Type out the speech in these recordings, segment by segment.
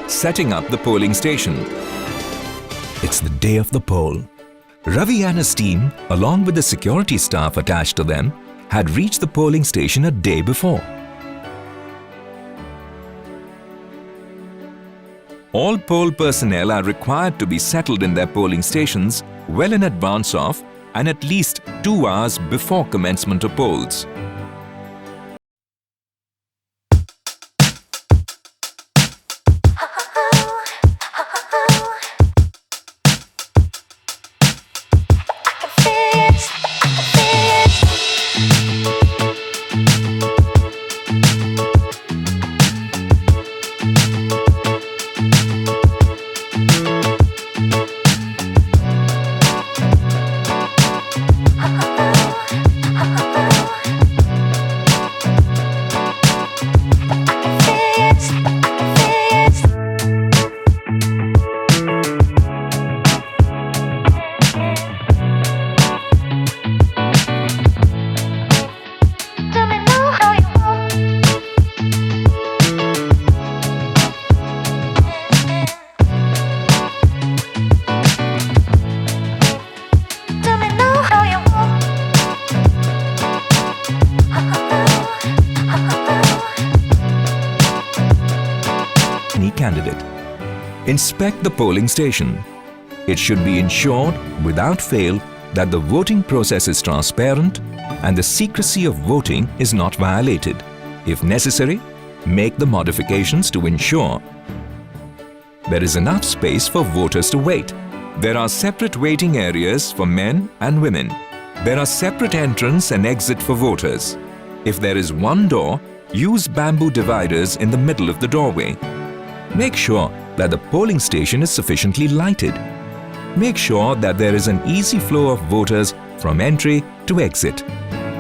setting up the polling station. It's the day of the poll. Ravi and his team, along with the security staff attached to them, had reached the polling station a day before. All poll personnel are required to be settled in their polling stations well in advance of and at least 2 hours before commencement of polls. Candidate. Inspect the polling station. It should be ensured without fail that the voting process is transparent and the secrecy of voting is not violated. If necessary, make the modifications to ensure there is enough space for voters to wait. There are separate waiting areas for men and women. There are separate entrance and exit for voters. If there is one door, use bamboo dividers in the middle of the doorway. Make sure that the polling station is sufficiently lighted. Make sure that there is an easy flow of voters from entry to exit.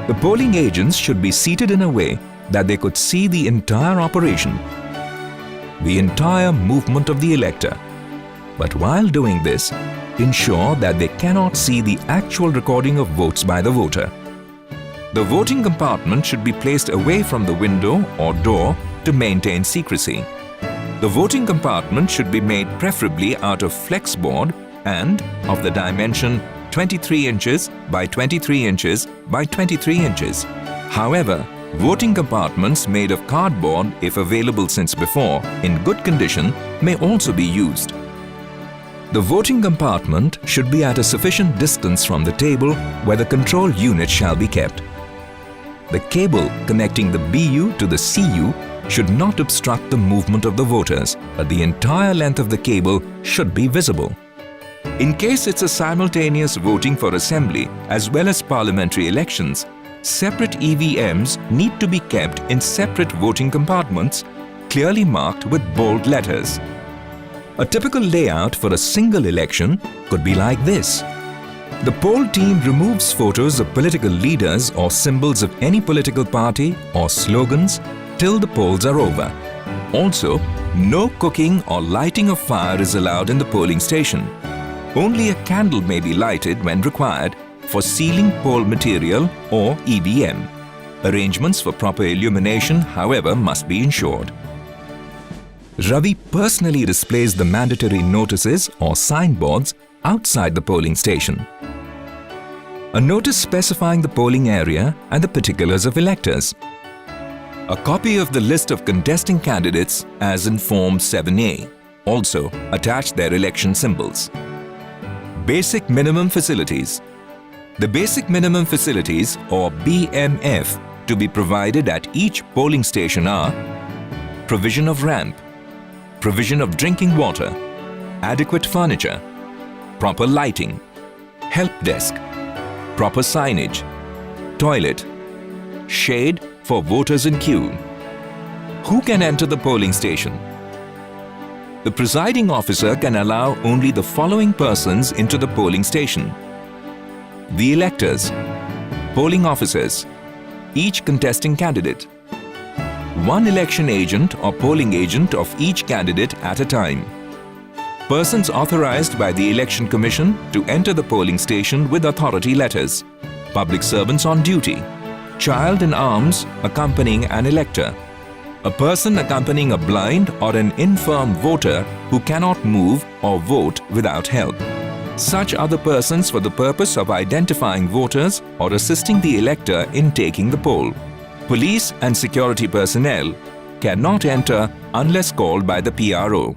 The polling agents should be seated in a way that they could see the entire operation, the entire movement of the elector. But while doing this, ensure that they cannot see the actual recording of votes by the voter. The voting compartment should be placed away from the window or door to maintain secrecy. The voting compartment should be made preferably out of flex board and of the dimension 23 inches by 23 inches by 23 inches. However, voting compartments made of cardboard, if available since before, in good condition, may also be used. The voting compartment should be at a sufficient distance from the table where the control unit shall be kept. The cable connecting the BU to the CU should not obstruct the movement of the voters, but the entire length of the cable should be visible. In case it's a simultaneous voting for assembly as well as parliamentary elections, separate EVMs need to be kept in separate voting compartments, clearly marked with bold letters. A typical layout for a single election could be like this. The poll team removes photos of political leaders or symbols of any political party or slogans till the polls are over. Also, no cooking or lighting of fire is allowed in the polling station. Only a candle may be lighted when required for sealing poll material or EVM. Arrangements for proper illumination, however, must be ensured. Ravi personally displays the mandatory notices or signboards outside the polling station. A notice specifying the polling area and the particulars of electors. A copy of the list of contesting candidates as in Form 7A. Also, attach their election symbols. Basic Minimum Facilities. The Basic Minimum Facilities, or BMF, to be provided at each polling station are provision of ramp, provision of drinking water, adequate furniture, proper lighting, help desk, proper signage, toilet, shade for voters in queue. Who can enter the polling station? The presiding officer can allow only the following persons into the polling station: the electors, polling officers, each contesting candidate, one election agent or polling agent of each candidate at a time, persons authorized by the Election Commission to enter the polling station with authority letters, public servants on duty, child in arms accompanying an elector, a person accompanying a blind or an infirm voter who cannot move or vote without help. Such are the persons for the purpose of identifying voters or assisting the elector in taking the poll. Police and security personnel cannot enter unless called by the PRO.